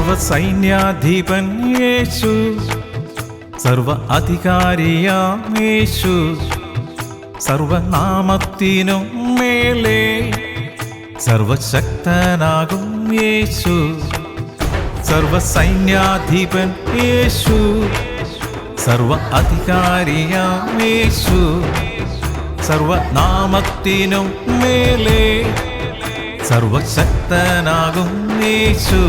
സർവസൈന്യാധിപൻ യേശു, സർവ അധികാരിയാം യേശു, സർവനാമത്തിനും മേലെ സർവശക്തനാകും യേശു. സർവസൈന്യാധിപൻ യേശു, സർവ അധികാരിയാം യേശു, സർവനാമത്തിനും മേലെ സർവശക്തനാകും യേശു.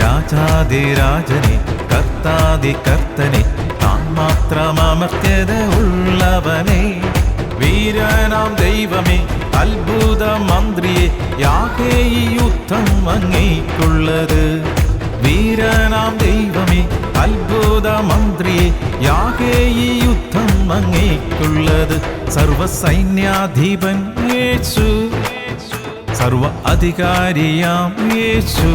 രാജാതിരാജനെ കർത്താതി കർത്തനെ താൻ മാത്രം അമർത്യത ഉള്ളവനെ, വീരനാം ദൈവമേ അത്ഭുത മന്ത്രിയെ യാഹേ ഈ യുദ്ധം അങ്ങേക്കുള്ളത്. വീരനാം ദൈവമേ അത്ഭുത മന്ത്രിയെ യാഹേ ഈ യുദ്ധം അങ്ങേക്കുള്ളത്. സർവസൈന്യാധിപൻ യേശു, സർവ അധികാരിയാം യേശു.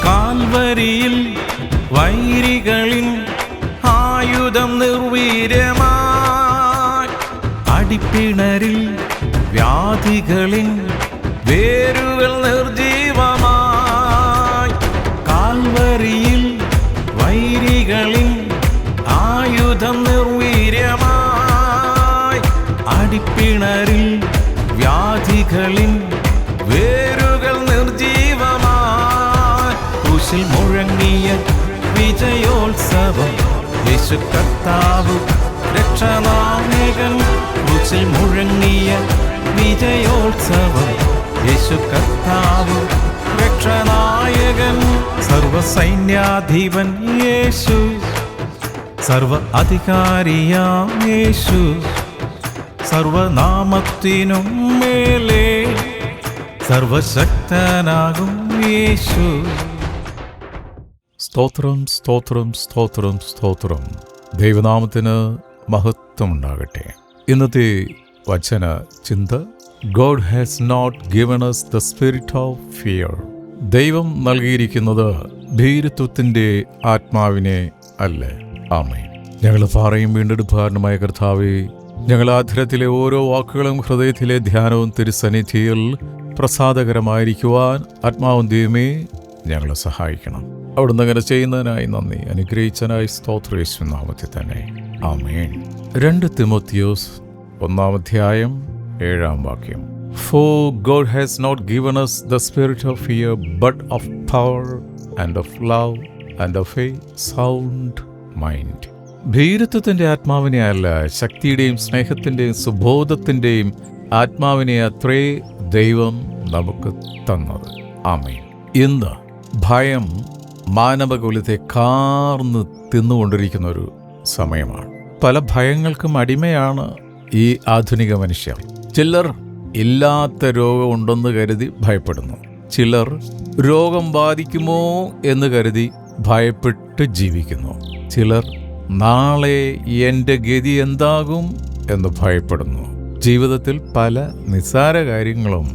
കാൽവരിയിൽ വൈരികളിൻ ആയുധം നിർവീര്യമായി, അടിപ്പിണരിൽ വ്യാധികളിൻ വേരുകൾ നിർജീവമായി. കാൽവരിയിൽ വൈരികളിൻ ആയുധം നിർവീര്യമായി, അടിപ്പിണരിൽ വ്യാധികളിൻ വേരുകൾ നിർജീവമായി. ക്രൂശിൽ മുഴങ്ങിയ വിജയോത്സവം യേശു കർത്താവ് രക്ഷനായകൻ. ക്രൂശിൽ മുഴങ്ങിയ വിജയോത്സവം യേശു കർത്താവ് രക്ഷനായകൻ. സർവസൈന്യാധിപൻ യേശു, സർവ അധികാരിയാം യേശു, സർവനാമത്തിനും മേലെ സർവശക്തനാകും യേശു. സ്തോത്രം, സ്തോത്രം, സ്തോത്രം, സ്തോത്രം. ദൈവനാമത്തിന് മഹത്വമുണ്ടാകട്ടെ. ഇന്നത്തെ വചന ചിന്ത, God has not given us the spirit of fear. ദൈവം നൽകിയിരിക്കുന്നത് ഭീരുത്വത്തിൻ്റെ ആത്മാവിനെ അല്ല. ആമേൻ. ഞങ്ങൾ പാറയും വീണ്ടെടുപ്പുകാരനുമായ കർത്താവേ, ഞങ്ങൾ ആധരത്തിലെ ഓരോ വാക്കുകളും ഹൃദയത്തിലെ ധ്യാനവും തിരുസന്നിധിയിൽ പ്രസാദകരമായിരിക്കുവാൻ ആത്മാവും ദൈവമേ ഞങ്ങളെ സഹായിക്കണം. അവിടുന്ന് അങ്ങനെ ചെയ്യുന്നതിനായി നന്ദി. അനുഗ്രഹിച്ചതിനായി സ്തോത്രം യേശുവിൻ നാമത്തിൽ തന്നെ. ആമേൻ. 2 Timotheos 1:7 For God has not given us the spirit of fear, but of power and of love and of a sound mind. ഭീരുത്വത്തിൻ്റെ ആത്മാവിനെ അല്ല, ശക്തിയുടെയും സ്നേഹത്തിൻ്റെയും സുബോധത്തിൻ്റെയും ആത്മാവിനെ അത്രേ ദൈവം നമുക്ക് തന്നത്. ആമേൻ. ഇന്ന് ഭയം മാനവകുലത്തെ കാർന്ന് തിന്നുകൊണ്ടിരിക്കുന്ന ഒരു സമയമാണ്. പല ഭയങ്ങൾക്കും അടിമയാണ് ഈ ആധുനിക മനുഷ്യർ. ചിലർ ഇല്ലാത്ത രോഗമുണ്ടെന്ന് കരുതി ഭയപ്പെടുന്നു. ചിലർ രോഗം ബാധിക്കുമോ എന്ന് കരുതി ഭയപ്പെട്ട് ജീവിക്കുന്നു. ചിലർ നാളെ എൻ്റെ ഗതി എന്താകും എന്ന് ഭയപ്പെടുന്നു. ജീവിതത്തിൽ പല നിസ്സാര കാര്യങ്ങളും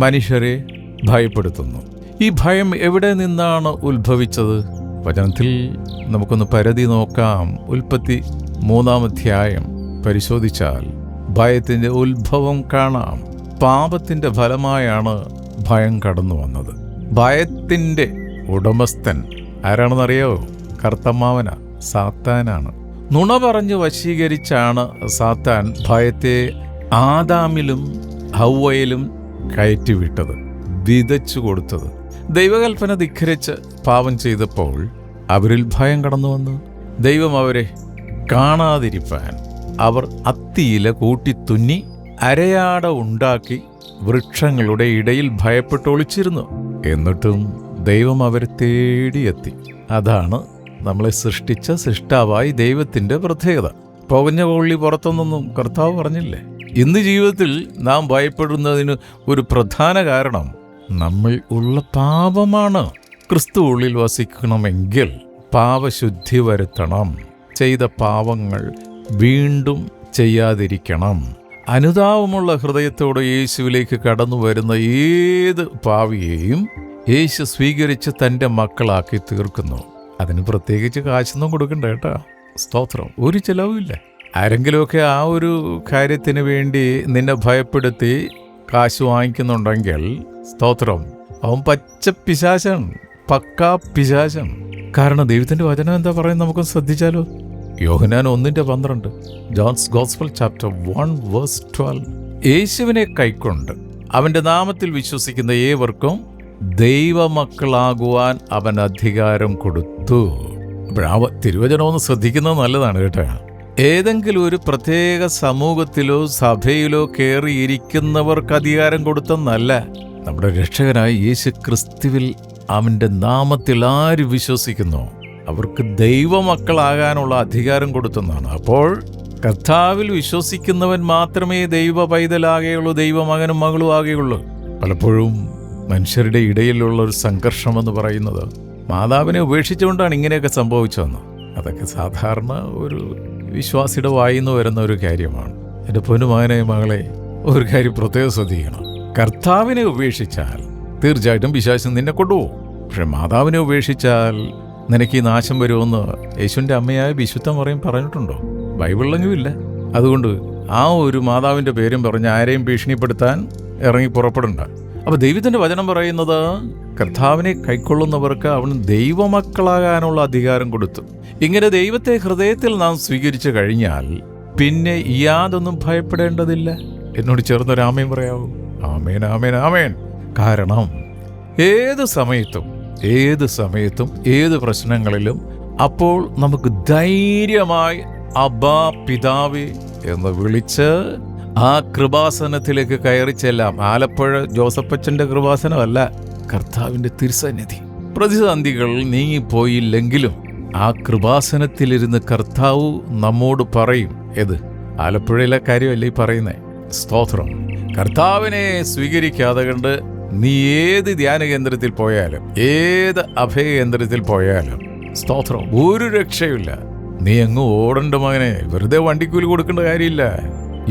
മനുഷ്യരെ ഭയപ്പെടുത്തുന്നു. ഈ ഭയം എവിടെ നിന്നാണ് ഉത്ഭവിച്ചത്? വചനത്തിൽ നമുക്കൊന്ന് പരതി നോക്കാം. ഉൽപ്പത്തി 3 പരിശോധിച്ചാൽ ഭയത്തിൻ്റെ ഉത്ഭവം കാണാം. പാപത്തിൻ്റെ ഫലമായാണ് ഭയം കടന്നു വന്നത്. ഭയത്തിൻ്റെ ഉടമസ്ഥൻ ആരാണെന്നറിയോ? കർത്തമ്മാവന, സാത്താനാണ്. നുണ പറഞ്ഞ് വശീകരിച്ചാണ് സാത്താൻ ഭയത്തെ ആദാമിലും ഹൗവയിലും കയറ്റിവിട്ടത്, വിതച്ചു കൊടുത്തത്. ദൈവകൽപ്പന ധിക്കരിച്ച് പാപം ചെയ്തപ്പോൾ അവരിൽ ഭയം കടന്നു വന്നു. ദൈവം അവരെ കാണാതിരിപ്പാൻ അവർ അത്തിയില കൂട്ടിത്തുന്നി അരയാട ഉണ്ടാക്കി വൃക്ഷങ്ങളുടെ ഇടയിൽ ഭയപ്പെട്ട് ഒളിച്ചിരുന്നു. എന്നിട്ടും ദൈവം അവരെ തേടിയെത്തി. അതാണ് നമ്മളെ സൃഷ്ടിച്ച സൃഷ്ടാവായി ദൈവത്തിൻ്റെ പ്രത്യേകത. പുകഞ്ഞ കൊള്ളി പുറത്തുനിന്നും കർത്താവ് പറഞ്ഞില്ലേ? ഇന്ന് ജീവിതത്തിൽ നാം ഭയപ്പെടുന്നതിന് ഒരു പ്രധാന കാരണം നമ്മൾ ഉള്ള പാപമാണ്. ക്രിസ്തു ഉള്ളിൽ വസിക്കണമെങ്കിൽ പാപശുദ്ധി വരുത്തണം. ചെയ്ത പാപങ്ങൾ വീണ്ടും ചെയ്യാതിരിക്കണം. അനുതാപമുള്ള ഹൃദയത്തോടെ യേശുവിലേക്ക് കടന്നു വരുന്ന ഏത് പാവിയെയും യേശു സ്വീകരിച്ച് തൻ്റെ മക്കളാക്കി തീർക്കുന്നു. അതിന് പ്രത്യേകിച്ച് കാശൊന്നും കൊടുക്കണ്ട കേട്ടോ. സ്തോത്രം. ഒരു ചിലവുമില്ല. ആരെങ്കിലുമൊക്കെ ആ ഒരു കാര്യത്തിന് വേണ്ടി നിന്നെ ഭയപ്പെടുത്തി കാശ് വാങ്ങിക്കുന്നുണ്ടെങ്കിൽ സ്തോത്രം, അവൻ പച്ച പിശാചൻ, പക്കാ പിശാചൻ. കാരണം ദൈവത്തിൻ്റെ വചനം എന്താ പറയുന്നത് നമുക്ക് ശ്രദ്ധിച്ചാലോ? യോഹന്നാൻ 1:12, ജോൺസ് ഗോസ്പൽ ചാപ്റ്റർ 1:12. യേശുവിനെ കൈക്കൊണ്ട് അവൻ്റെ നാമത്തിൽ വിശ്വസിക്കുന്ന ഏവർക്കും ദൈവമക്കളാകുവാൻ അവൻ അധികാരം കൊടുത്തു. തിരുവചനം ഒന്ന് ശ്രദ്ധിക്കുന്നത് നല്ലതാണ് കേട്ടോ. ഏതെങ്കിലും ഒരു പ്രത്യേക സമൂഹത്തിലോ സഭയിലോ കയറിയിരിക്കുന്നവർക്ക് അധികാരം കൊടുത്തെന്നല്ല. നമ്മുടെ രക്ഷകനായ യേശു ക്രിസ്തുവിൽ അവൻ്റെ നാമത്തിൽ ആര് വിശ്വസിക്കുന്നു അവർക്ക് ദൈവമക്കളാകാനുള്ള അധികാരം കൊടുത്തെന്നാണ്. അപ്പോൾ കർത്താവിൽ വിശ്വസിക്കുന്നവൻ മാത്രമേ ദൈവ പൈതലാകുകയുള്ളൂ, ദൈവമകനും മകളും ആകുകയുള്ളൂ. പലപ്പോഴും മനുഷ്യരുടെ ഇടയിലുള്ള ഒരു സംഘർഷമെന്ന് പറയുന്നത് മാതാവിനെ ഉപേക്ഷിച്ചുകൊണ്ടാണ് ഇങ്ങനെയൊക്കെ സംഭവിച്ചതെന്ന്. അതൊക്കെ സാധാരണ ഒരു വിശ്വാസിയുടെ വായിന്ന് വരുന്ന ഒരു കാര്യമാണ്. എൻ്റെ പൊന്നുമകനെ, മകളെ, ഒരു കാര്യം പ്രത്യേകം ശ്രദ്ധിക്കണം. കർത്താവിനെ ഉപേക്ഷിച്ചാൽ തീർച്ചയായിട്ടും പിശാച് നിന്നെ കൊണ്ടുപോകും. പക്ഷെ മാതാവിനെ ഉപേക്ഷിച്ചാൽ നിനക്ക് ഈ നാശം വരുമെന്ന് യേശുവിൻ്റെ അമ്മയായ വിശുദ്ധ മറിയം പറഞ്ഞിട്ടുണ്ടോ? ബൈബിളിലെങ്കിലും ഇല്ല. അതുകൊണ്ട് ആ ഒരു മാതാവിൻ്റെ പേരും പറഞ്ഞ് ആരെയും ഭീഷണിപ്പെടുത്താൻ ഇറങ്ങി പുറപ്പെടണ്ട. അപ്പോൾ ദൈവത്തിൻ്റെ വചനം പറയുന്നത് കർത്താവിനെ കൈക്കൊള്ളുന്നവർക്ക് അവൻ ദൈവമക്കളാകാനുള്ള അധികാരം കൊടുത്തു. ഇങ്ങനെ ദൈവത്തെ ഹൃദയത്തിൽ നാം സ്വീകരിച്ചു കഴിഞ്ഞാൽ പിന്നെ യാതൊന്നും ഭയപ്പെടേണ്ടതില്ല. എന്നോട് ചേർന്നൊരു ആമേൻ പറയാവൂ? ആമേൻ, ആമേൻ, ആമേൻ. കാരണം ഏത് സമയത്തും ഏത് പ്രശ്നങ്ങളിലും അപ്പോൾ നമുക്ക് ധൈര്യമായി അബ്ബാ പിതാവേ എന്ന് വിളിച്ച് ആ കൃപാസനത്തിലേക്ക് കയറി ചെല്ലാം. ആലപ്പുഴ ജോസഫച്ചൻ്റെ കൃപാസനമല്ല, കർത്താവിൻ്റെ തിരുസന്നിധി. പ്രതിസന്ധികൾ നീങ്ങിപ്പോയില്ലെങ്കിലും ആ കൃപാസനത്തിലിരുന്ന് കർത്താവ് നമ്മോട് പറയും. ഏത് ആലപ്പുഴയിലെ കാര്യമല്ലേ ഈ പറയുന്നേ? സ്തോത്രം. കർത്താവിനെ സ്വീകരിക്കാതെ കണ്ട് നീ ഏത് ധ്യാന കേന്ദ്രത്തിൽ പോയാലും ഏത് അഭയ കേന്ദ്രത്തിൽ പോയാലും സ്തോത്രം, ഒരു രക്ഷയില്ല. നീ അങ്ങ് ഓടണ്ട മകനെ. വെറുതെ വണ്ടിക്കൂലി കൊടുക്കേണ്ട കാര്യമില്ല.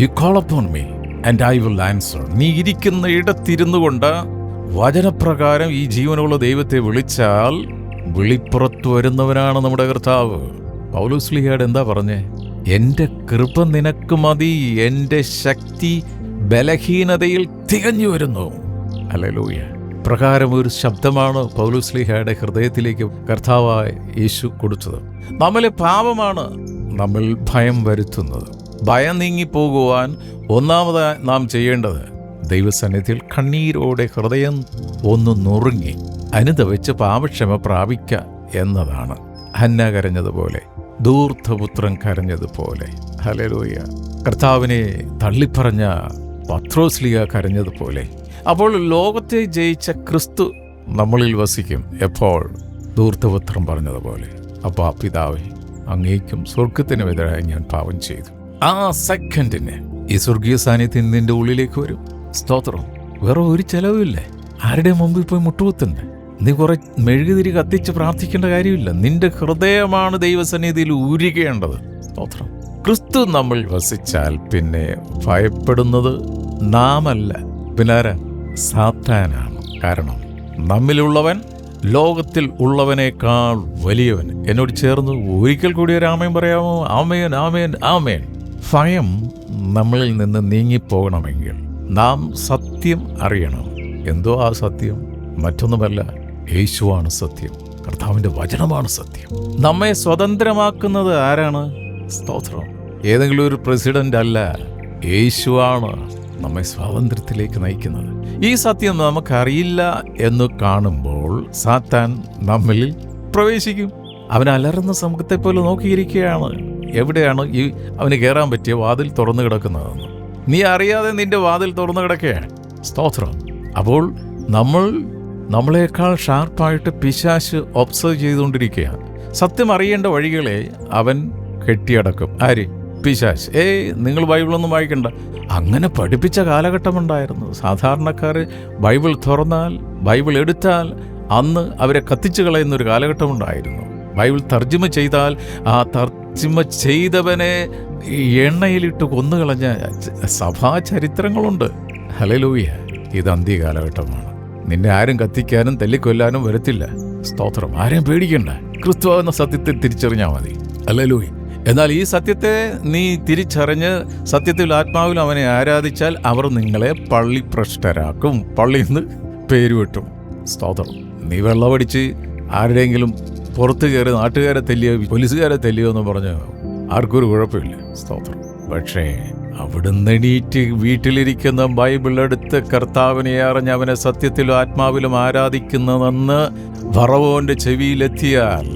You call upon me and I will answer. നീ ഇരിക്കുന്ന ഇടത്തിരുന്നു കൊണ്ട് വചനപ്രകാരം ഈ ജീവനുള്ള ദൈവത്തെ വിളിച്ചാൽ വിളിപ്പുറത്ത് വരുന്നവനാണ് നമ്മുടെ കർത്താവ്. പൗലോസ്ലീഹയോട് എന്താ പറഞ്ഞേ? എൻ്റെ കൃപ നിനക്ക് മതി, എൻ്റെ ശക്തി ബലഹീനതയിൽ തികഞ്ഞു വരുന്നു. ഹല്ലേലൂയ. പ്രകാരം ഒരു ശബ്ദമാണ് പൗലോസ്ലീഹയുടെ ഹൃദയത്തിലേക്ക് കർത്താവായ യേശു കൊടുത്തത്. നമ്മിലെ പാപമാണ് നമ്മൾ ഭയം വരുത്തുന്നത്. ഭയം നീങ്ങിപ്പോകുവാൻ ഒന്നാമതായി നാം ചെയ്യേണ്ടത് ദൈവസന്നിധിയിൽ കണ്ണീരോടെ ഹൃദയം ഒന്ന് നുറുങ്ങി അനുതപിച്ച് പാപക്ഷമ പ്രാപിക്കുക എന്നതാണ്. ഹന്ന കരഞ്ഞതുപോലെ, ധൂർത്തപുത്രൻ കരഞ്ഞതുപോലെ. ഹല്ലേലൂയ. കർത്താവിനെ തള്ളിപ്പറഞ്ഞ പത്രോസ്ലീഹ കരഞ്ഞതുപോലെ. അപ്പോൾ ലോകത്തെ ജയിച്ച ക്രിസ്തു നമ്മളിൽ വസിക്കും. എപ്പോൾ? ധൂർത്തപുത്രൻ പറഞ്ഞതുപോലെ, അപ്പാ പിതാവേ, അങ്ങേക്കും സ്വർഗത്തിനുമെതിരായി ഞാൻ പാപം ചെയ്തു. ആ സെക്കൻഡിന് ഈ സ്വർഗീയ സാന്നിധ്യം നിന്റെ ഉള്ളിലേക്ക് വരും. സ്തോത്രം. വേറെ ഒരു ചെലവുമില്ലേ. ആരുടെ മുമ്പിൽ പോയി മുട്ടുകുത്തണ്ടേ. നീ കുറെ മെഴുകുതിരി കത്തിച്ച് പ്രാർത്ഥിക്കേണ്ട കാര്യമില്ല. നിന്റെ ഹൃദയമാണ് ദൈവസന്നിധിയിൽ ഉരുകേണ്ടത്. സ്തോത്രം. ക്രിസ്തു നമ്മൾ വസിച്ചാൽ പിന്നെ ഭയപ്പെടുന്നത് നാമല്ല, പിന്നാരാ? സാത്താനാണ്. കാരണം നമ്മിലുള്ളവൻ ലോകത്തിൽ ഉള്ളവനേക്കാൾ വലിയവൻ. എന്നോട് ചേർന്ന് ഒരിക്കൽ കൂടി ഒരു ആമേൻ പറയാമോ? ആമേൻ, ആമേൻ, ആമേൻ. ഭയം നമ്മളിൽ നിന്ന് നീങ്ങിപ്പോകണമെങ്കിൽ നാം സത്യം അറിയണം. എന്തോ ആ സത്യം? മറ്റൊന്നുമല്ല, യേശുവാണ് സത്യം. കർത്താവിൻ്റെ വചനമാണ് സത്യം. നമ്മെ സ്വതന്ത്രമാക്കുന്നത് ആരാണ്? സ്തോത്രം. ഏതെങ്കിലും ഒരു പ്രസിഡന്റ് അല്ല, യേശുവാണ്. നമ്മെ സ്വാതന്ത്ര്യത്തിലേക്ക് നയിക്കുന്നത്. ഈ സത്യം നമുക്കറിയില്ല എന്ന് കാണുമ്പോൾ സാത്താൻ നമ്മിൽ പ്രവേശിക്കും. അവൻ അലറുന്ന സമൂഹത്തെ പോലെ നോക്കിയിരിക്കുകയാണ്, എവിടെയാണ് ഈ അവന് കയറാൻ പറ്റിയ വാതിൽ തുറന്നു കിടക്കുന്നതെന്ന്. നീ അറിയാതെ നിന്റെ വാതിൽ തുറന്നു കിടക്കുകയാണ്. സ്തോത്രം. അപ്പോൾ നമ്മളെക്കാൾ ഷാർപ്പായിട്ട് പിശാച് ഒബ്സർവ് ചെയ്തുകൊണ്ടിരിക്കുകയാണ്. സത്യം അറിയേണ്ട വഴികളെ അവൻ കെട്ടിയടക്കും. ആര്? പിശാച്. നിങ്ങൾ ബൈബിളൊന്നും വായിക്കണ്ട. അങ്ങനെ പഠിപ്പിച്ച കാലഘട്ടമുണ്ടായിരുന്നു. സാധാരണക്കാർ ബൈബിൾ തുറന്നാൽ, ബൈബിൾ എടുത്താൽ അന്ന് അവരെ കത്തിച്ചു കളയുന്നൊരു കാലഘട്ടമുണ്ടായിരുന്നു. ബൈബിൾ തർജ്ജിമ ചെയ്താൽ ആ തർജ്ജിമ ചെയ്തവനെ എണ്ണയിലിട്ട് കൊന്നുകളഞ്ഞ സഭാ ചരിത്രങ്ങളുണ്ട്. ഹല്ലേലൂയ. ഇത് അന്ത്യകാലഘട്ടമാണ്. നിന്നെ ആരും കത്തിക്കാനും തല്ലിക്കൊല്ലാനും വരത്തില്ല. സ്തോത്രം. ആരെയും പേടിക്കണ്ട. ക്രിസ്തു എന്ന സത്യത്തെ തിരിച്ചറിഞ്ഞാൽ മതി. ഹല്ലേലൂയ. എന്നാൽ ഈ സത്യത്തെ നീ തിരിച്ചറിഞ്ഞ് സത്യത്തിൽ ആത്മാവിലും അവനെ ആരാധിച്ചാൽ അവർ നിങ്ങളെ പള്ളിഭ്രഷ്ടരാക്കും. പള്ളിയിൽ നിന്ന് പേരുവെട്ടും. സ്തോത്രം. നീ വെള്ളമടിച്ച് ആരുടെയെങ്കിലും പുറത്ത് കയറി നാട്ടുകാരെ തെല്ലിയോ പോലീസുകാരെ തെല്ലിയോ എന്ന് പറഞ്ഞ് ആർക്കൊരു കുഴപ്പമില്ല. സ്തോത്രം. പക്ഷേ അവിടുന്ന് എണീറ്റ് വീട്ടിലിരിക്കുന്ന ബൈബിളെടുത്ത് കർത്താവിനെ അറിഞ്ഞ് അവനെ സത്യത്തിലും ആത്മാവിലും ആരാധിക്കുന്നതെന്ന് ഫറവോന്റെ ചെവിയിലെത്തിയാൽ,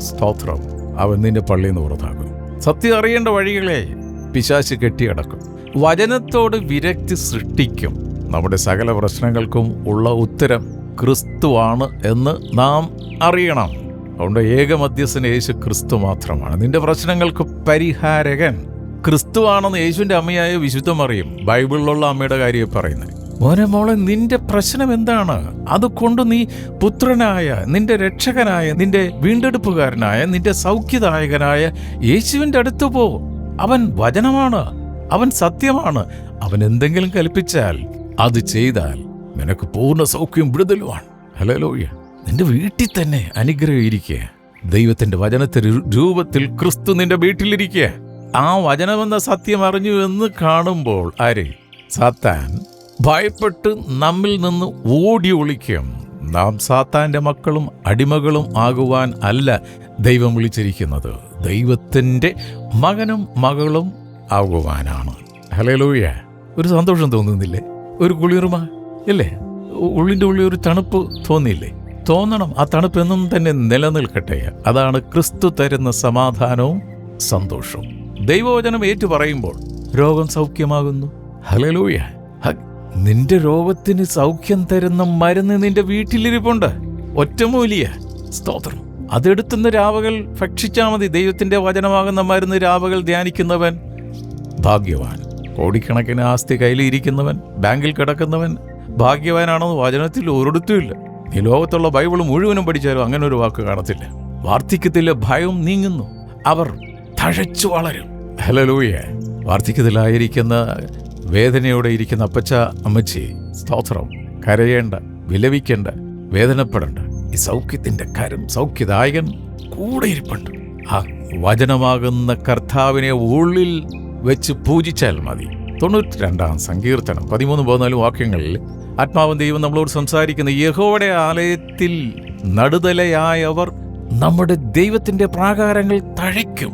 സ്തോത്രം, അവൻ നിന്റെ പള്ളിയിൽ നിന്ന് പുറത്താക്കും. സത്യം അറിയേണ്ട വഴികളെ പിശാച് കെട്ടിയടക്കും. വചനത്തോട് വിരക്തി സൃഷ്ടിക്കും. നമ്മുടെ സകല പ്രശ്നങ്ങൾക്കും ഉള്ള ഉത്തരം ക്രിസ്തുവാണ് എന്ന് നാം അറിയണം. അതുകൊണ്ട് ഏകമധ്യസ്ഥൻ യേശു ക്രിസ്തു മാത്രമാണ്. നിന്റെ പ്രശ്നങ്ങൾക്ക് പരിഹാരകൻ ക്രിസ്തുവാണെന്ന് യേശുവിൻ്റെ അമ്മയായ വിശുദ്ധ മറിയം ബൈബിളിലുള്ള അമ്മയുടെ കാര്യം പറയുന്നത്. മോനെ നിന്റെ പ്രശ്നം എന്താണ്? അതുകൊണ്ട് നീ പുത്രനായ, നിന്റെ രക്ഷകനായ, നിന്റെ വീണ്ടെടുപ്പുകാരനായ, നിന്റെ സൗഖ്യദായകനായ യേശുവിൻ്റെ അടുത്ത് പോ. അവൻ വചനമാണ്, അവൻ സത്യമാണ്. അവൻ എന്തെങ്കിലും കൽപ്പിച്ചാൽ അത് ചെയ്താൽ നിനക്ക് പൂർണ്ണ സൗഖ്യം വിടുതലുമാണ്. ഹല്ലേലൂയ. നിന്റെ വീട്ടിൽ തന്നെ അനുഗ്രഹം ഇരിക്കുക. ദൈവത്തിന്റെ വചനത്തിന്റെ രൂപത്തിൽ ക്രിസ്തു നിന്റെ വീട്ടിലിരിക്കുക. ആ വചനമെന്ന സത്യം അറിഞ്ഞു എന്ന് കാണുമ്പോൾ ആര്? സാത്താൻ ഭയപ്പെട്ട് നമ്മിൽ നിന്ന് ഓടി ഒളിക്കും. നാം സാത്താന്റെ മക്കളും അടിമകളും ആകുവാൻ അല്ല ദൈവം വിളിച്ചിരിക്കുന്നത്, ദൈവത്തിന്റെ മകനും മകളും ആകുവാനാണ്. ഹല്ലേലൂയ. ഒരു സന്തോഷം തോന്നുന്നില്ലേ? ഒരു കുളിർമ ഇല്ലേ? ഉള്ളിൻ്റെ ഉള്ളിൽ ഒരു തണുപ്പ് തോന്നിയില്ലേ? തോന്നണം. ആ തണുപ്പ് എന്നും തന്നെ നിലനിൽക്കട്ടെ. അതാണ് ക്രിസ്തു തരുന്ന സമാധാനവും സന്തോഷവും. ദൈവവചനം ഏറ്റു പറയുമ്പോൾ രോഗം സൗഖ്യമാകുന്നു. ഹല്ലേലൂയ. നിന്റെ രോഗത്തിന് സൗഖ്യം തരുന്ന മരുന്ന് നിന്റെ വീട്ടിലിരിപ്പുണ്ട്. ഒറ്റമൂലിയ. സ്തോത്രം. അതെടുത്തുന്ന രാവുകൾ ഭക്ഷിച്ചാൽ മതി. ദൈവത്തിന്റെ വചനമാകുന്ന മരുന്ന് രാവുകൾ ധ്യാനിക്കുന്നവൻ ഭാഗ്യവാൻ. കോടിക്കണക്കിന് ആസ്തി കയ്യിലിരിക്കുന്നവൻ, ബാങ്കിൽ കിടക്കുന്നവൻ ഭാഗ്യവാനാണെന്ന് വചനത്തിൽ ഒരിടത്തുമില്ല. ഈ ലോകത്തുള്ള ബൈബിൾ മുഴുവനും പഠിച്ചാലും അങ്ങനെ ഒരു വാക്ക് കാണത്തില്ല. വാർദ്ധക്യത്തിലെ ഭയം നീങ്ങുന്നു, അവർ തഴച്ചു വളരും. ഹല്ലേലൂയ. വാർദ്ധക്യത്തിലായിരിക്കുന്ന വേദനയോടെ ഇരിക്കുന്ന അപ്പച്ച അമ്മച്ചി, സ്തോത്രം, കരയേണ്ട, വിലപിക്കേണ്ട, വേദനപ്പെടേണ്ട. ഈ സൗഖ്യത്തിന്റെ കരം, സൗഖ്യദായകൻ കൂടെ ഇരിപ്പുണ്ട്. ആ വചനമാകുന്ന കർത്താവിനെ ഉള്ളിൽ വെച്ച് പൂജിച്ചാൽ മതി. 92-ാം സങ്കീർത്തനം 13-14 വാക്യങ്ങളിൽ ആത്മാവും ദൈവം നമ്മളോട് സംസാരിക്കുന്ന, യഹോവയുടെ ആലയത്തിൽ നടുതലയായവർ നമ്മുടെ ദൈവത്തിന്റെ പ്രാകാരങ്ങൾ തഴയ്ക്കും.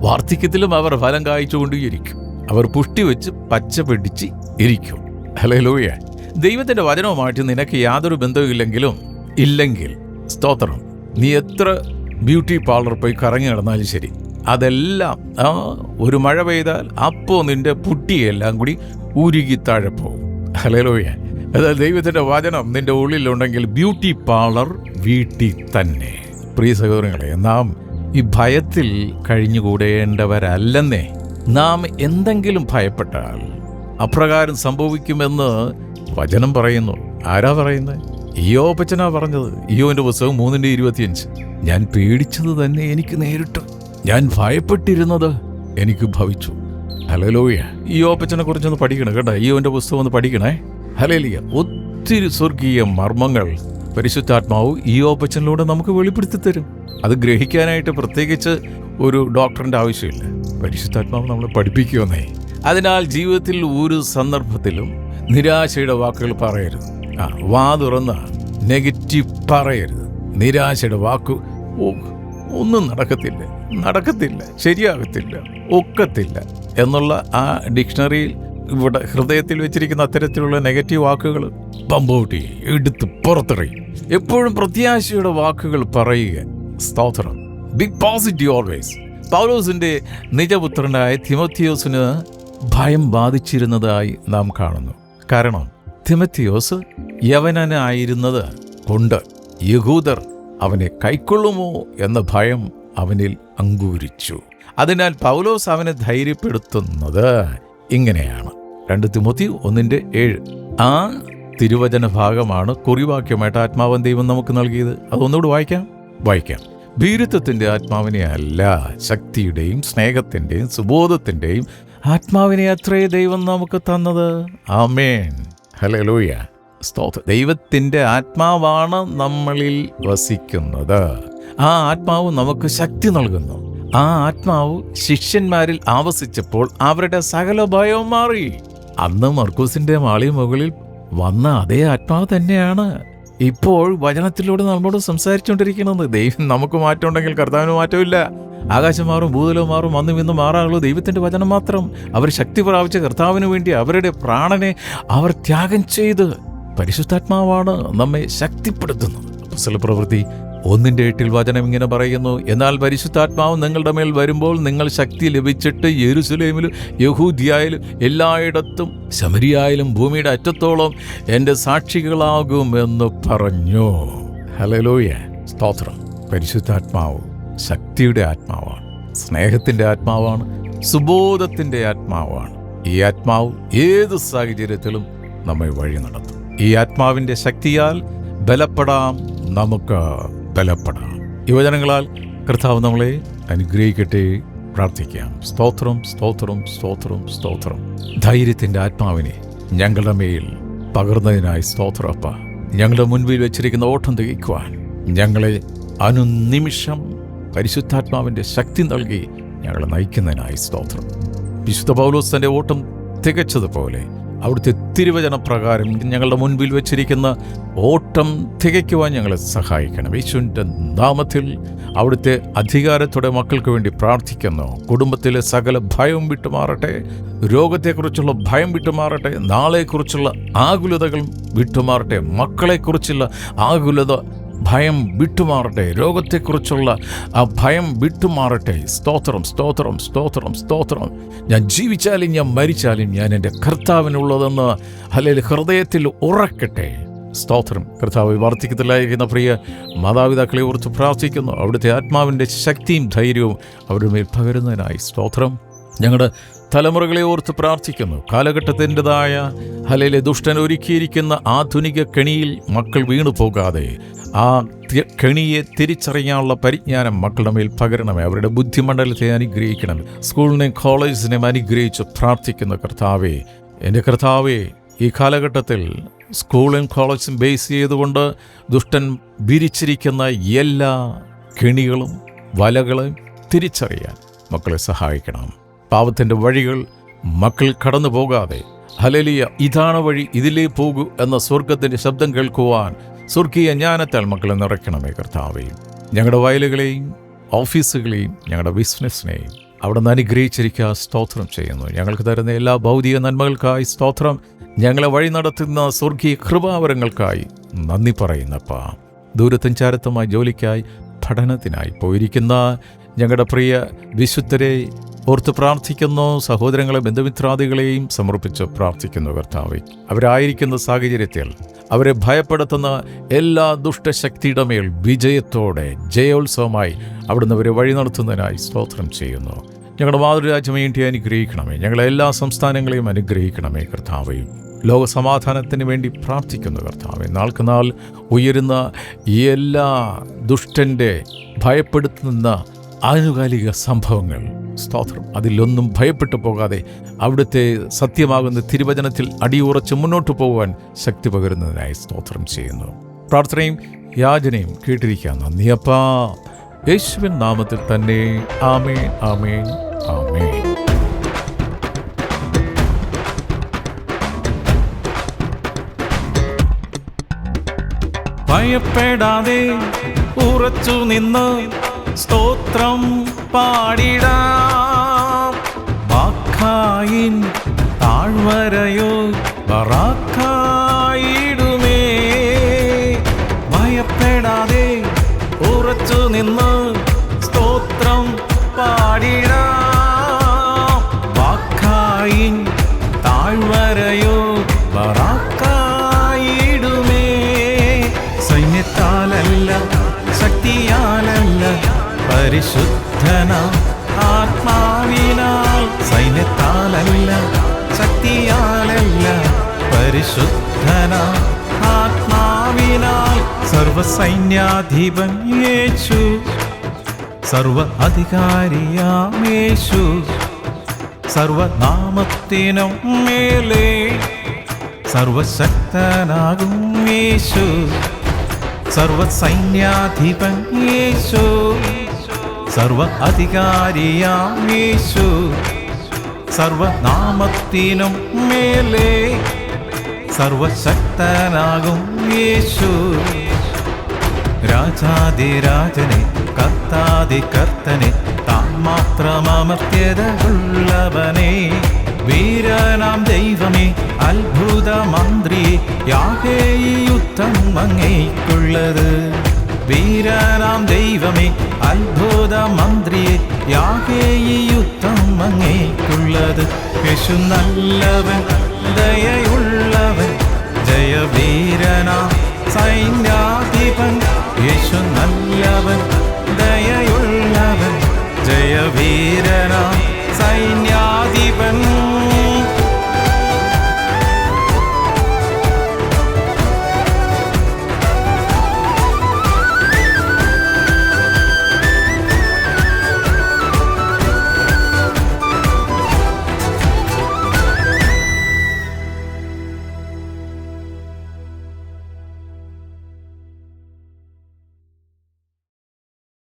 വാർദ്ധക്യത്തിലും അവർ ഫലം കായ്ച്ചുകൊണ്ടിരിക്കും. അവർ പുഷ്ടി വെച്ച് പച്ച പിടിച്ച് ഇരിക്കും. ഹല്ലേലൂയ. ദൈവത്തിന്റെ വചനവുമായിട്ട് നിനക്ക് യാതൊരു ബന്ധവും ഇല്ലെങ്കിൽ സ്തോത്രം, നീ എത്ര ബ്യൂട്ടി പാർലർ പോയി കറങ്ങി നടന്നാലും ശരി, അതെല്ലാം ഒരു മഴ പെയ്താൽ അപ്പോൾ നിന്റെ പുട്ടിയെല്ലാം കൂടി ഉരുകി താഴെ പോകും. ഹല്ലേലൂയ. അതായത് ദൈവത്തിന്റെ വചനം നിന്റെ ഉള്ളിലുണ്ടെങ്കിൽ ബ്യൂട്ടി പാർലർ വീട്ടിൽ തന്നെ. പ്രിയ സഹോദരങ്ങളെ, നാം ഈ ഭയത്തിൽ കഴിഞ്ഞുകൂടേണ്ടവരല്ലെന്നേ. നാം എന്തെങ്കിലും ഭയപ്പെട്ടാൽ അപ്രകാരം സംഭവിക്കുമെന്ന് വചനം പറയുന്നു. ആരാ പറയുന്നത്? ഇയ്യോബച്ചനാ പറഞ്ഞത്. ഇയ്യോബിന്റെ പുസ്തകം 3:25. ഞാൻ പേടിച്ചത് തന്നെ എനിക്ക് നേരിട്ടു, ഞാൻ ഭയപ്പെട്ടിരുന്നത് എനിക്ക് ഭവിച്ചു. ഹല്ലേലൂയ. ഇയ്യോബച്ചനെ കുറിച്ചൊന്ന് പഠിക്കണം കേട്ടോ. ഇയ്യോബിന്റെ പുസ്തകം ഒന്ന് പഠിക്കണേ. ഹല്ലേലൂയ. ഒത്തിരി സ്വർഗീയ മർമ്മങ്ങൾ പരിശുദ്ധാത്മാവ് ഇയ്യോബച്ചനിലൂടെ നമുക്ക് വെളിപ്പെടുത്തി തരും. അത് ഗ്രഹിക്കാനായിട്ട് പ്രത്യേകിച്ച് ഒരു ഡോക്ടറിന്റെ ആവശ്യമില്ല. പരിശുദ്ധാത്മാവ് നമ്മളെ പഠിപ്പിക്കുമെന്നേ. അതിനാൽ ജീവിതത്തിൽ ഒരു സന്ദർഭത്തിലും നിരാശയുടെ വാക്കുകൾ പറയരുത്. വാ തുറന്ന് നെഗറ്റീവ് പറയരുത്. നിരാശയുടെ വാക്ക് ഒന്നും നടക്കത്തില്ല, ശരിയാകത്തില്ല, ഒക്കത്തില്ല എന്നുള്ള ആ ഡിക്ഷണറിയിൽ ഇവിടെ ഹൃദയത്തിൽ വെച്ചിരിക്കുന്ന അത്തരത്തിലുള്ള നെഗറ്റീവ് വാക്കുകൾ പമ്പൗട്ടി എടുത്ത് പുറത്തെറിയും. എപ്പോഴും പ്രത്യാശയുടെ വാക്കുകൾ പറയുക. സ്തോത്രം. B positive always. പൗലോസിന്റെ നിജപുത്രനായ തിമോത്തിയോസിന് ഭയം ബാധിച്ചിരുന്നതായി നാം കാണുന്നു. കാരണം തിമോത്തിയോസ് യവനനായിരുന്നത് കൊണ്ട് യഹൂദർ അവനെ കൈക്കൊള്ളുമോ എന്ന ഭയം അവനിൽ അങ്കൂരിച്ചു. അതിനാൽ പൗലോസ് അവനെ ധൈര്യപ്പെടുത്തുന്നത് ഇങ്ങനെയാണ്. 2 തിമോത്തി 1:7. ആ തിരുവചന ഭാഗമാണ് കുറിവാക്യമായിട്ട് ആത്മാവൻ ദൈവം നമുക്ക് നൽകിയത്. അതൊന്നുകൂടി വായിക്കാം. ഭീരുത്വത്തിന്റെ ആത്മാവിനെ അല്ല, ശക്തിയുടെയും സ്നേഹത്തിന്റെയും സുബോധത്തിന്റെയും ആത്മാവിനെ അത്രേ ദൈവം നമുക്ക് തന്നത്. ആമേൻ. ഹല്ലേലൂയ. സ്തോത്രം. ദൈവത്തിന്റെ ആത്മാവാണ് നമ്മളിൽ വസിക്കുന്നത്. ആ ആത്മാവ് നമുക്ക് ശക്തി നൽകുന്നു. ആ ആത്മാവ് ശിഷ്യന്മാരിൽ ആവസിച്ചപ്പോൾ അവരുടെ സകല ഭയവും മാറി. അന്ന് മർക്കൂസിന്റെ മാളി മുകളിൽ വന്ന അതേ ആത്മാവ് തന്നെയാണ് ഇപ്പോൾ വചനത്തിലൂടെ നമ്മോട് സംസാരിച്ചുകൊണ്ടിരിക്കുന്നത്. ദൈവം നമുക്ക് മാറ്റമുണ്ടെങ്കിൽ കർത്താവിന് മാറ്റമില്ല. ആകാശം മാറും, ഭൂതലവും മാറും, അന്നും ഇന്നും മാറാനുള്ളൂ ദൈവത്തിന്റെ വചനം മാത്രം. അവർ ശക്തി പ്രാപിച്ച കർത്താവിന് വേണ്ടി അവരുടെ പ്രാണനെ അവർ ത്യാഗം ചെയ്ത് പരിശുദ്ധാത്മാവാണ് നമ്മെ ശക്തിപ്പെടുത്തുന്നത്. അപ്പോസ്തല പ്രവൃത്തി 1:8 വചനം ഇങ്ങനെ പറയുന്നു: എന്നാൽ പരിശുദ്ധാത്മാവ് നിങ്ങളുടെ മേൽ വരുമ്പോൾ നിങ്ങൾ ശക്തി ലഭിച്ചിട്ട് യെരൂശലേമിലും യഹൂദ്യയിലും എല്ലായിടത്തും ശമരിയായാലും ഭൂമിയുടെ അറ്റത്തോളം എൻ്റെ സാക്ഷികളാകുമെന്ന് പറഞ്ഞു. ഹല്ലേലൂയ. സ്തോത്രം. പരിശുദ്ധാത്മാവ് ശക്തിയുടെ ആത്മാവാണ്, സ്നേഹത്തിൻ്റെ ആത്മാവാണ്, സുബോധത്തിൻ്റെ ആത്മാവാണ്. ഈ ആത്മാവ് ഏത് സാഹചര്യത്തിലും നമ്മെ വഴി നടത്തും. ഈ ആത്മാവിൻ്റെ ശക്തിയാൽ ബലപ്പെടാം, നമുക്ക് ബലപ്പെടാം. യുവജനങ്ങളാൽ കർത്താവ് നമ്മളെ അനുഗ്രഹിക്കട്ടെ. പ്രാർത്ഥിക്കാം. സ്തോത്രം, സ്തോത്രം, സ്തോത്രം, സ്തോത്രം. ധൈര്യത്തിൻ്റെ ആത്മാവിനെ ഞങ്ങളുടെ മേൽ പകർന്നതിനായി സ്തോത്രപ്പ. ഞങ്ങളുടെ മുൻപിൽ വെച്ചിരിക്കുന്ന ഓട്ടം തികയ്ക്കുവാൻ ഞങ്ങളെ അനുനിമിഷം പരിശുദ്ധാത്മാവിൻ്റെ ശക്തി നൽകി ഞങ്ങളെ നയിക്കുന്നതിനായി സ്തോത്രം. വിശുദ്ധ പൗലോസ് തൻ്റെ ഓട്ടം തികച്ചതുപോലെ അവിടുത്തെ തിരുവചന പ്രകാരം ഞങ്ങളുടെ മുൻപിൽ വെച്ചിരിക്കുന്ന ഓട്ടം തികയ്ക്കുവാൻ ഞങ്ങളെ സഹായിക്കണം. യേശുവിൻ്റെ നാമത്തിൽ അവിടുത്തെ അധികാരത്തോടെ മക്കൾക്ക് വേണ്ടി പ്രാർത്ഥിക്കുന്നു. കുടുംബത്തിലെ സകല ഭയവും വിട്ടുമാറട്ടെ, രോഗത്തെക്കുറിച്ചുള്ള ഭയം വിട്ടുമാറട്ടെ, നാളെക്കുറിച്ചുള്ള ആകുലതകൾ വിട്ടുമാറട്ടെ, മക്കളെക്കുറിച്ചുള്ള ആകുലത ഭയം വിട്ടുമാറട്ടെ, രോഗത്തെക്കുറിച്ചുള്ള ആ ഭയം വിട്ടുമാറട്ടെ. സ്തോത്രം, സ്തോത്രം, സ്തോത്രം, സ്തോത്രം. ഞാൻ ജീവിച്ചാലും ഞാൻ മരിച്ചാലും ഞാൻ എൻ്റെ കർത്താവിനുള്ളതെന്ന് അല്ലെങ്കിൽ ഹൃദയത്തിൽ ഉറക്കട്ടെ. സ്തോത്രം. കർത്താവ് വർദ്ധിക്കത്തിലായിരിക്കുന്ന പ്രിയ മാതാപിതാക്കളെ ഓർത്ത് പ്രാർത്ഥിക്കുന്നു. അവിടുത്തെ ആത്മാവിൻ്റെ ശക്തിയും ധൈര്യവും അവരുടെ മേൽ പകരുന്നതിനായി സ്തോത്രം. ഞങ്ങളുടെ തലമുറകളെ ഓർത്ത് പ്രാർത്ഥിക്കുന്നു. കാലഘട്ടത്തിൻ്റെതായ ഹലയിലെ ദുഷ്ടൻ ഒരുക്കിയിരിക്കുന്ന ആധുനിക കെണിയിൽ മക്കൾ വീണു പോകാതെ ആ കെണിയെ തിരിച്ചറിയാനുള്ള പരിജ്ഞാനം മക്കളുടെ മേൽ പകരണമേ. അവരുടെ ബുദ്ധിമണ്ഡലത്തെ അനുഗ്രഹിക്കണമേ. സ്കൂളിനെയും കോളേജിനെയും അനുഗ്രഹിച്ച് പ്രാർത്ഥിക്കുന്ന കർത്താവേ, എൻ്റെ കർത്താവേ, ഈ കാലഘട്ടത്തിൽ സ്കൂളും കോളേജും ബേസ് ചെയ്തുകൊണ്ട് ദുഷ്ടൻ വിരിച്ചിരിക്കുന്ന എല്ലാ കെണികളും വലകളും തിരിച്ചറിയാൻ മക്കളെ സഹായിക്കണം. പാപത്തിൻ്റെ വഴികൾ മക്കൾ കടന്നു പോകാതെ ഹല്ലേലൂയ, ഇതാണ് വഴി, ഇതിലേ പോകൂ എന്ന സ്വർഗത്തിൻ്റെ ശബ്ദം കേൾക്കുവാൻ സ്വർഗീയ ജ്ഞാനത്താൽ മക്കളെ നിറയ്ക്കണമേ കർത്താവേ. ഞങ്ങളുടെ വയലുകളെയും ഓഫീസുകളെയും ഞങ്ങളുടെ ബിസിനസ്സിനെയും അവിടെ നിന്ന് അനുഗ്രഹിച്ചിരിക്കുക. സ്തോത്രം ചെയ്യുന്നു. ഞങ്ങൾക്ക് തരുന്ന എല്ലാ ഭൗതിക നന്മകൾക്കായി സ്തോത്രം. ഞങ്ങളെ വഴി നടത്തുന്ന സ്വർഗീയ കൃപാവരങ്ങൾക്കായി നന്ദി പറയുന്നപ്പാ. ദൂരത്തും ചാരത്തുമായി ജോലിക്കായി പഠനത്തിനായി പോയിരിക്കുന്ന ഞങ്ങളുടെ പ്രിയ വിശുദ്ധരെ ഓർത്ത് പ്രാർത്ഥിക്കുന്നു. സഹോദരങ്ങളെ, ബന്ധുമിത്രാദികളെയും സമർപ്പിച്ച് പ്രാർത്ഥിക്കുന്നു കർത്താവേ. അവരായിരിക്കുന്ന സാഹചര്യത്തിൽ അവരെ ഭയപ്പെടുത്തുന്ന എല്ലാ ദുഷ്ടശക്തിയുടെ മേൽ വിജയത്തോടെ ജയോത്സവമായി അവിടുന്ന് അവരെ വഴി നടത്തുന്നതിനായി സ്തോത്രം ചെയ്യുന്നു. ഞങ്ങളുടെ മാതൃരാജ്യം വേണ്ടി അനുഗ്രഹിക്കണമേ. ഞങ്ങളെ എല്ലാ സംസ്ഥാനങ്ങളെയും അനുഗ്രഹിക്കണമേ കർത്താവേ. ലോകസമാധാനത്തിന് വേണ്ടി പ്രാർത്ഥിക്കുന്നു കർത്താവേ. നാൾക്കുനാൾ ഉയരുന്ന എല്ലാ ദുഷ്ടൻ്റെ ഭയപ്പെടുത്തുന്ന ആനുകാലിക സംഭവങ്ങൾ സ്തോത്രം, അതിലൊന്നും ഭയപ്പെട്ടു പോകാതെ അവിടുത്തെ സത്യമാകുന്ന തിരുവചനത്തിൽ അടിയുറച്ച് മുന്നോട്ട് പോകുവാൻ ശക്തി പകരുന്നതിനായി സ്തോത്രം ചെയ്യുന്നു. പ്രാർത്ഥനയും യാചനയും കേട്ടിരിക്കാൻ നന്ദിയപ്പാ. യേശുവിൻ നാമത്തിൽ തന്നെ. ആമേൻ, ആമേൻ, ആമേൻ. ഭയപ്പെടാതെ ഉറച്ചു നിന്ന് സ്തോത്രം പാടിടാം. ബാഖായിൻ താഴ്വരയോ ബറാക്കായിടുമേ. ഭയപ്പെടാതെ ഉറച്ചു നിന്ന് സ്തോത്രം പാടിടാം. വാക്കായിൻ താഴ്വരയോ ബറാക്കായിടുമേ. സൈന്യത്താലല്ല ശക്തിയാലല്ല പരിശുദ്ധനാം ആത്മാവിനാൽ. സൈന്യത്താലല്ല ശക്തിയാലല്ല പരിശുദ്ധനാം ആത്മാവിനാൽ. സർവസൈന്യാധിപൻ യേശു, സർവ അധികാരിയാം യേശു, സർവനാമത്തിനും മേലെ സർവശക്തനാകും യേശു. സർവസൈന്യാധിപൻ യേശു, സർവ അധികാരിയാം യേശു, സർവനാമത്തിനും മേലെ സർവശക്തനാകും യേശു. രാജാതിരാജനെ കർത്താതികർത്തനെ താൻ മാത്രമമർത്യതയുള്ളവനെ. വീരനാം ദൈവമേ അത്ഭുത മന്ത്രിയെ യാഹേ ഈ യുദ്ധം അങ്ങേക്കുള്ളത്. വീരനാം ദൈവമേ അത്ഭുത മന്ത്രിയെ യാഹേ ഈ യുദ്ധം അങ്ങേക്കുള്ളത്. യേശു നല്ലവൻ ദയയുള്ളവൻ ജയവീരനാം സൈന്യാധിപൻ. യേശു നല്ലവൻ ദയയുള്ളവൻ ജയവീരനാം